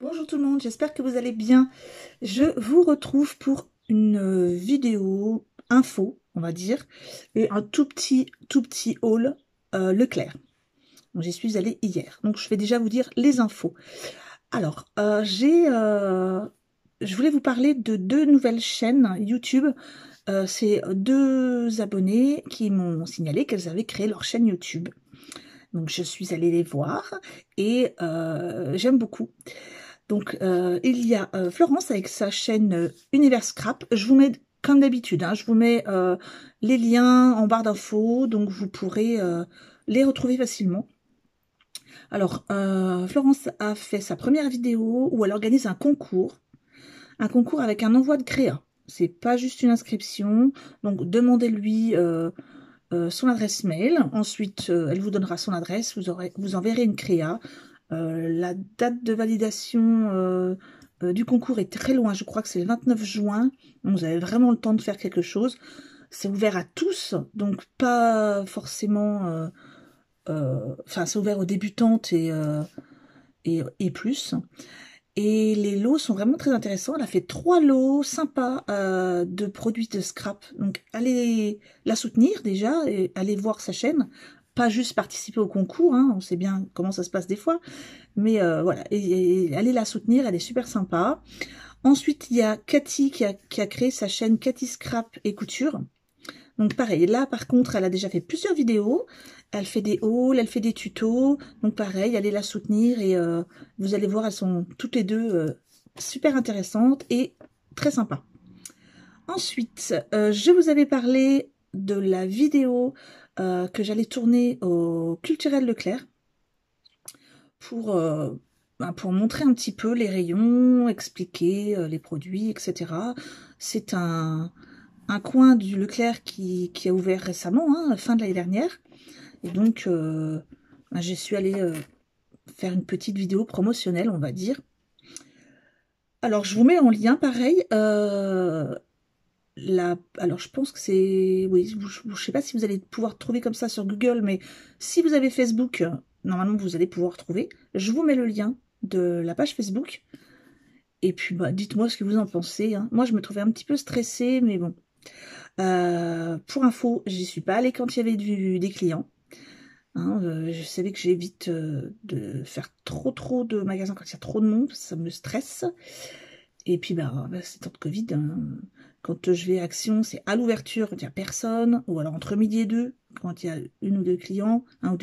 Bonjour tout le monde, j'espère que vous allez bien. Je vous retrouve pour une vidéo info, on va dire, et un tout petit haul Leclerc. J'y suis allée hier, donc je vais déjà vous dire les infos. Alors, je voulais vous parler de deux nouvelles chaînes YouTube. C'est deux abonnés qui m'ont signalé qu'elles avaient créé leur chaîne YouTube. Donc je suis allée les voir et j'aime beaucoup. Donc, il y a Florence avec sa chaîne Univers Scrap. Je vous mets, comme d'habitude, hein, je vous mets les liens en barre d'infos, donc vous pourrez les retrouver facilement. Alors, Florence a fait sa première vidéo où elle organise un concours avec un envoi de créa. C'est pas juste une inscription, donc demandez-lui son adresse mail. Ensuite, elle vous donnera son adresse, vous enverrez une créa. La date de validation du concours est très loin, je crois que c'est le 29 juin, donc vous avez vraiment le temps de faire quelque chose. C'est ouvert à tous, donc pas forcément... Enfin, c'est ouvert aux débutantes et plus. Et les lots sont vraiment très intéressants. Elle a fait 3 lots sympas de produits de scrap. Donc allez la soutenir déjà, et allez voir sa chaîne. Pas juste participer au concours, hein, on sait bien comment ça se passe des fois. Mais voilà, et allez la soutenir, elle est super sympa. Ensuite, il y a Cathy qui a créé sa chaîne Cathy Scrap et Couture. Donc pareil, là par contre, elle a déjà fait plusieurs vidéos. Elle fait des hauls, elle fait des tutos. Donc pareil, allez la soutenir et vous allez voir, elles sont toutes les deux super intéressantes et très sympas. Ensuite, je vous avais parlé de la vidéo que j'allais tourner au Culturel Leclerc pour montrer un petit peu les rayons, expliquer les produits, etc. C'est un coin du Leclerc qui a ouvert récemment, hein, fin de l'année dernière. Et donc, je suis allée faire une petite vidéo promotionnelle, on va dire. Alors, je vous mets en lien, pareil. Alors, je pense que c'est... Oui, je ne sais pas si vous allez pouvoir trouver comme ça sur Google, mais si vous avez Facebook, normalement, vous allez pouvoir trouver. Je vous mets le lien de la page Facebook. Et puis, bah, dites-moi ce que vous en pensez, hein. Moi, je me trouvais un petit peu stressée, mais bon. Pour info, j'y suis pas allée quand il y avait des clients. Hein, je savais que j'évite de faire trop de magasins quand il y a trop de monde, ça me stresse. Et puis, bah c'est temps de Covid, hein. Quand je vais à Action, c'est à l'ouverture quand il n'y a personne, ou alors entre midi et 2, quand il y a un ou deux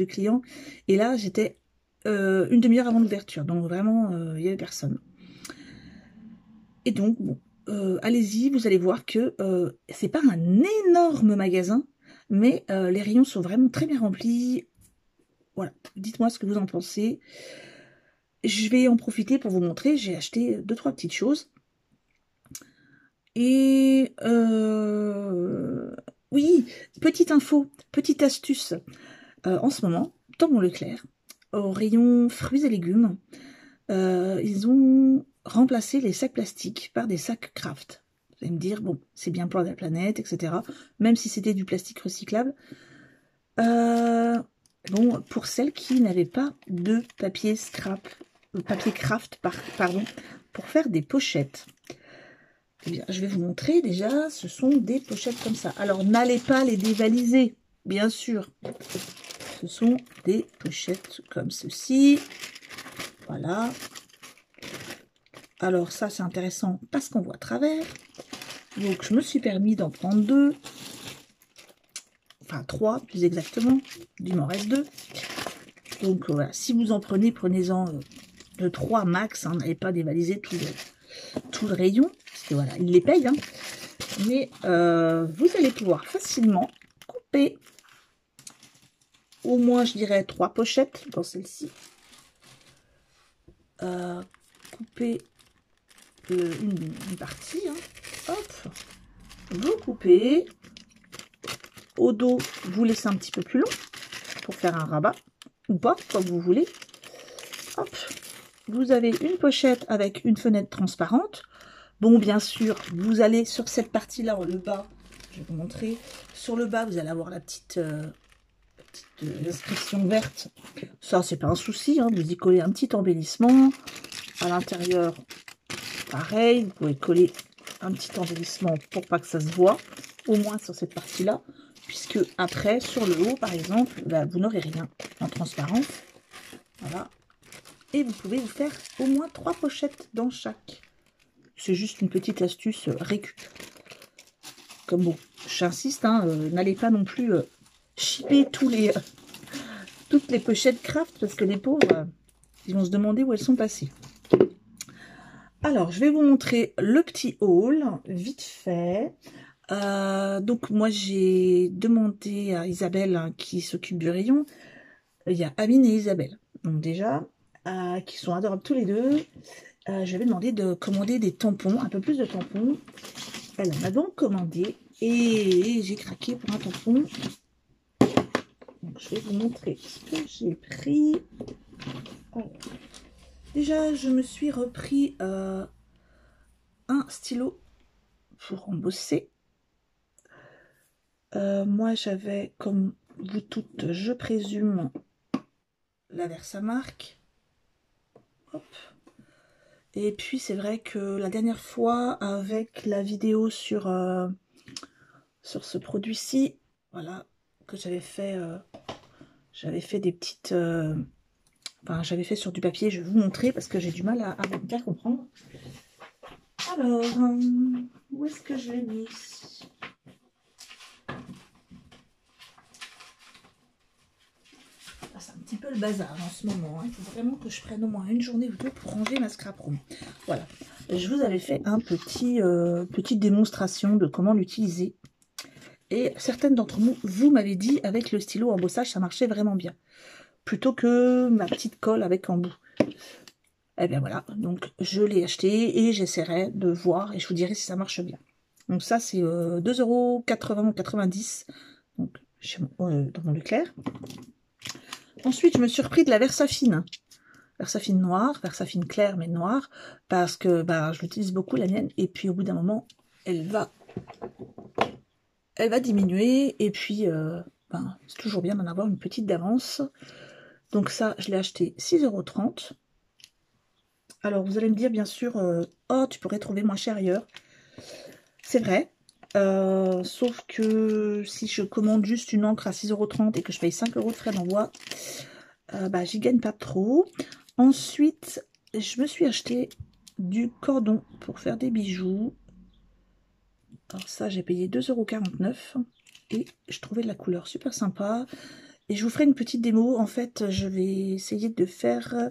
clients. Et là, j'étais une demi-heure avant l'ouverture, donc vraiment, il n'y avait personne. Et donc, bon, allez-y, vous allez voir que c'est pas un énorme magasin, mais les rayons sont vraiment très bien remplis. Voilà, dites-moi ce que vous en pensez. Je vais en profiter pour vous montrer, j'ai acheté 2-3 petites choses. Et oui, petite info, petite astuce. En ce moment, dans mon Leclerc, au rayon fruits et légumes, ils ont remplacé les sacs plastiques par des sacs craft. Vous allez me dire, bon, c'est bien pour la planète, etc. Même si c'était du plastique recyclable. Bon, pour celles qui n'avaient pas de papier papier craft, pardon, pour faire des pochettes. Eh bien, je vais vous montrer déjà, ce sont des pochettes comme ça. Alors, n'allez pas les dévaliser, bien sûr. Ce sont des pochettes comme ceci. Voilà. Alors, ça, c'est intéressant parce qu'on voit à travers. Donc, je me suis permis d'en prendre 2. Enfin, 3, plus exactement. Il m'en reste 2. Donc, voilà, si vous en prenez, prenez-en de 3 max. Hein, n'allez pas dévaliser tout le rayon. Parce que voilà, ils les payent. Hein. Mais vous allez pouvoir facilement couper au moins, je dirais, 3 pochettes dans celle-ci. Couper une partie. Hein. Hop. Vous coupez. Au dos, vous laissez un petit peu plus long pour faire un rabat. Ou pas, comme vous voulez. Hop. Vous avez une pochette avec une fenêtre transparente. Bon, bien sûr, vous allez sur cette partie-là, le bas, je vais vous montrer. Sur le bas, vous allez avoir la petite inscription verte. Ça, c'est pas un souci, hein, vous y collez un petit embellissement. À l'intérieur, pareil, vous pouvez coller un petit embellissement pour pas que ça se voit, au moins sur cette partie-là, puisque après, sur le haut, par exemple, bah, vous n'aurez rien en transparence. Voilà. Et vous pouvez vous faire au moins 3 pochettes dans chaque. C'est juste une petite astuce récup. Comme bon, j'insiste, hein, n'allez pas non plus shipper toutes les pochettes craft, parce que les pauvres, ils vont se demander où elles sont passées. Alors, je vais vous montrer le petit haul, vite fait. Donc, moi, j'ai demandé à Isabelle, hein, qui s'occupe du rayon. Il y a Amine et Isabelle, donc déjà, qui sont adorables tous les deux. Je vais demander de commander des tampons, un peu plus de tampons. Elle en a donc commandé et j'ai craqué pour un tampon. Donc, je vais vous montrer ce que j'ai pris. Alors, déjà, je me suis repris un stylo pour embosser. Moi, j'avais, comme vous toutes, je présume, la Versamark. Hop. Et puis, c'est vrai que la dernière fois, avec la vidéo sur ce produit-ci, voilà, que j'avais fait des petites... enfin, j'avais fait sur du papier, je vais vous montrer parce que j'ai du mal à bien comprendre. Alors, où est-ce que je l'ai mis? C'est un petit peu le bazar en ce moment. Il faut vraiment que je prenne au moins une journée ou deux pour ranger ma scrap room. Voilà. Je vous avais fait un petite démonstration de comment l'utiliser. Et certaines d'entre vous m'avez dit avec le stylo embossage, ça marchait vraiment bien. Plutôt que ma petite colle avec embout. Et bien voilà. Donc je l'ai acheté et j'essaierai de voir et je vous dirai si ça marche bien. Donc ça c'est 2,80 € ou 90 €. Donc chez dans mon Leclerc. Ensuite, je me suis repris de la Versafine. Versafine noire, Versafine claire mais noire, parce que bah, je l'utilise beaucoup la mienne, et puis au bout d'un moment, elle va diminuer, et puis ben, c'est toujours bien d'en avoir une petite d'avance. Donc ça, je l'ai acheté 6,30 €. Alors vous allez me dire bien sûr, oh tu pourrais trouver moins cher ailleurs. C'est vrai, sauf que si je commande juste une encre à 6,30 € et que je paye 5 € de frais d'envoi, bah, j'y gagne pas trop. Ensuite, je me suis acheté du cordon pour faire des bijoux. Alors ça, j'ai payé 2,49 € et je trouvais la couleur super sympa. Et je vous ferai une petite démo. En fait, je vais essayer de faire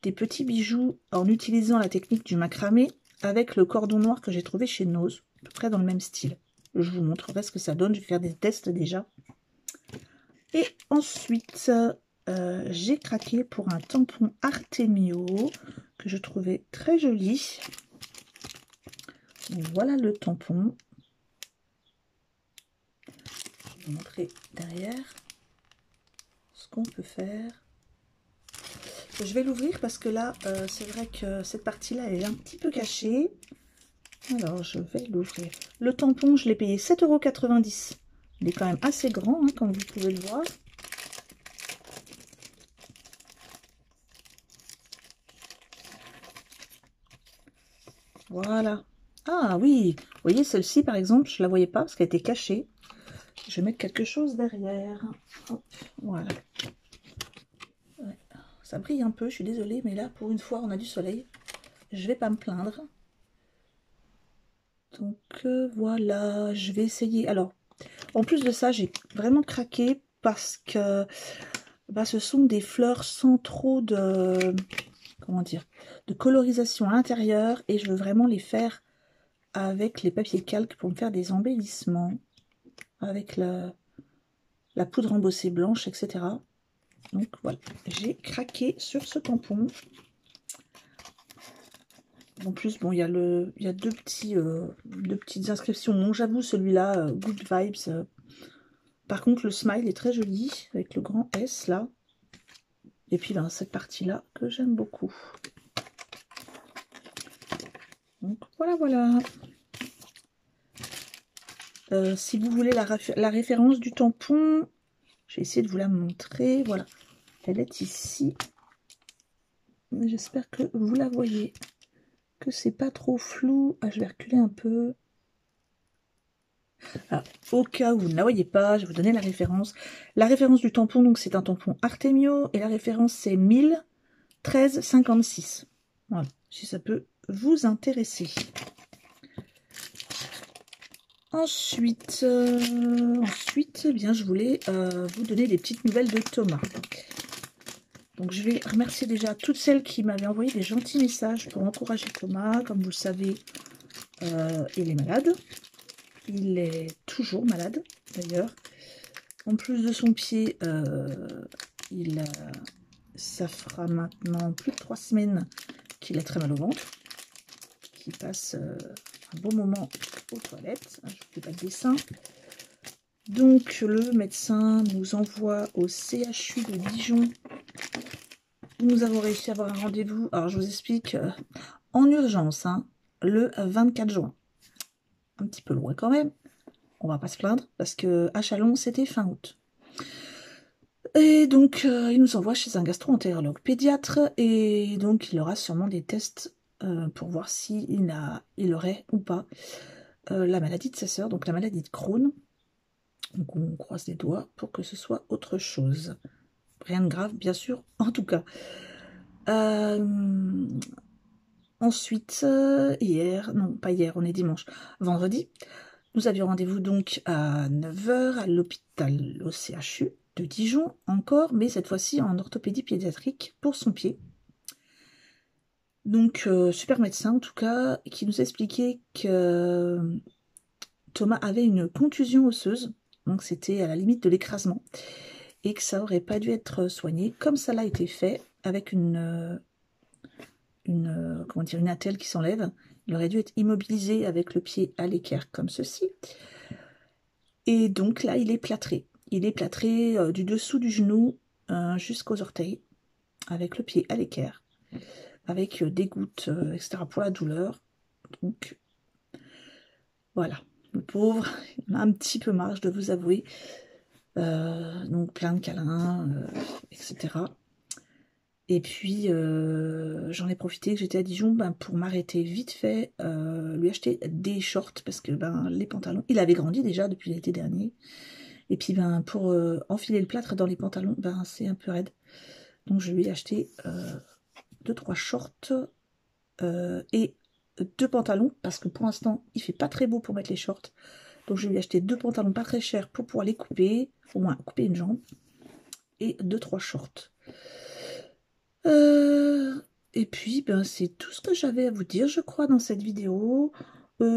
des petits bijoux en utilisant la technique du macramé avec le cordon noir que j'ai trouvé chez Nose, à peu près dans le même style. Je vous montrerai ce que ça donne. Je vais faire des tests déjà. Et ensuite, j'ai craqué pour un tampon Artemio que je trouvais très joli. Donc, voilà le tampon. Je vais vous montrer derrière ce qu'on peut faire. Je vais l'ouvrir parce que là, c'est vrai que cette partie-là est un petit peu cachée. Alors, je vais l'ouvrir. Le tampon, je l'ai payé 7,90 €. Il est quand même assez grand, hein, comme vous pouvez le voir. Voilà. Ah oui, vous voyez, celle-ci, par exemple, je ne la voyais pas parce qu'elle était cachée. Je vais mettre quelque chose derrière. Hop, voilà. Ouais, ça brille un peu, je suis désolée, mais là, pour une fois, on a du soleil. Je vais pas me plaindre. Donc, voilà, je vais essayer. Alors, en plus de ça, j'ai vraiment craqué parce que bah, ce sont des fleurs sans trop de... comment dire, de colorisation à l'intérieur et je veux vraiment les faire avec les papiers calques pour me faire des embellissements avec la poudre embossée blanche, etc. Donc voilà, j'ai craqué sur ce tampon. En plus, bon, il y a deux petites inscriptions. Bon, j'avoue, celui-là, Good Vibes. Par contre, le smile est très joli avec le grand S là. Et puis ben, cette partie-là que j'aime beaucoup. Donc voilà, voilà. Si vous voulez la référence du tampon, je vais essayer de vous la montrer. Voilà, elle est ici. J'espère que vous la voyez, que c'est pas trop flou. Ah, je vais reculer un peu. Alors, au cas où vous ne la voyez pas, je vais vous donner la référence. La référence du tampon, donc c'est un tampon Artemio, et la référence c'est 1013,56. Voilà, si ça peut vous intéresser. Ensuite, eh bien, je voulais vous donner des petites nouvelles de Thomas. Donc, je vais remercier déjà toutes celles qui m'avaient envoyé des gentils messages pour encourager Thomas. Comme vous le savez, il est malade. Il est toujours malade, d'ailleurs. En plus de son pied, ça fera maintenant plus de 3 semaines qu'il a très mal au ventre. Qu'il passe un bon moment aux toilettes. Je ne fais pas de dessin. Donc, le médecin nous envoie au CHU de Dijon. Nous avons réussi à avoir un rendez-vous. Alors, je vous explique en urgence, hein, le 24 juin. Un petit peu loin quand même. On va pas se plaindre parce que à Chalon, c'était fin août. Et donc, il nous envoie chez un gastro-entérologue pédiatre. Et donc, il aura sûrement des tests pour voir s'il aurait ou pas la maladie de sa sœur, donc la maladie de Crohn. Donc on croise les doigts pour que ce soit autre chose. Rien de grave, bien sûr, en tout cas. Ensuite, hier, non pas hier, on est dimanche, vendredi, nous avions rendez-vous donc à 9 h à l'hôpital, au CHU de Dijon, encore, mais cette fois-ci en orthopédie pédiatrique pour son pied. Donc, super médecin en tout cas, qui nous expliquait que Thomas avait une contusion osseuse, donc c'était à la limite de l'écrasement, et que ça aurait pas dû être soigné comme ça l'a été fait, avec une attelle qui s'enlève. Il aurait dû être immobilisé avec le pied à l'équerre comme ceci. Et donc là, il est plâtré. Il est plâtré du dessous du genou jusqu'aux orteils, avec le pied à l'équerre, avec des gouttes, etc. pour la douleur. Donc, voilà. Le pauvre, il a un petit peu marre, je dois vous avouer. Donc, plein de câlins, etc. Et puis, j'en ai profité que j'étais à Dijon pour m'arrêter vite fait, lui acheter des shorts, parce que les pantalons, il avait grandi déjà depuis l'été dernier. Et puis, pour enfiler le plâtre dans les pantalons, c'est un peu raide. Donc, je lui ai acheté 2-3 shorts et 2 pantalons, parce que pour l'instant, il fait pas très beau pour mettre les shorts. Donc, je lui ai acheté 2 pantalons pas très chers pour pouvoir les couper, au moins couper une jambe, et 2-3 shorts. Et puis, c'est tout ce que j'avais à vous dire, je crois, dans cette vidéo.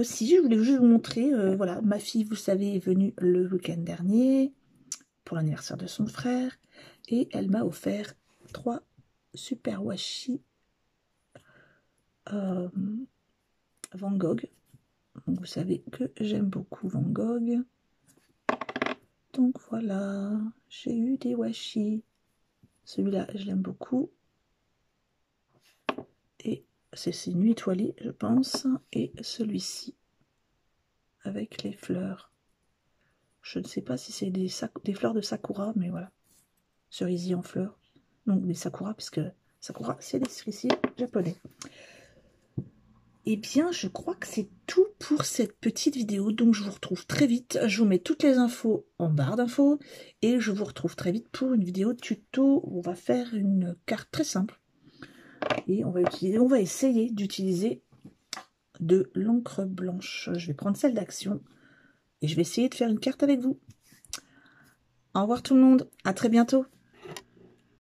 Si, je voulais juste vous montrer, voilà, ma fille, vous savez, est venue le week-end dernier pour l'anniversaire de son frère. Et elle m'a offert 3 super washi Van Gogh. Donc, vous savez que j'aime beaucoup Van Gogh. Donc, voilà, j'ai eu des washi. Celui-là, je l'aime beaucoup. Et c'est Nuit étoilée, je pense. Et celui-ci, avec les fleurs. Je ne sais pas si c'est des fleurs de sakura, mais voilà. Cerisier en fleurs. Donc des sakura, puisque sakura, c'est des cerisiers japonais. Eh bien, je crois que c'est tout pour cette petite vidéo. Donc, je vous retrouve très vite. Je vous mets toutes les infos en barre d'infos. Et je vous retrouve très vite pour une vidéo tuto où on va faire une carte très simple. Et on va essayer d'utiliser de l'encre blanche. Je vais prendre celle d'Action et je vais essayer de faire une carte avec vous. Au revoir tout le monde, à très bientôt.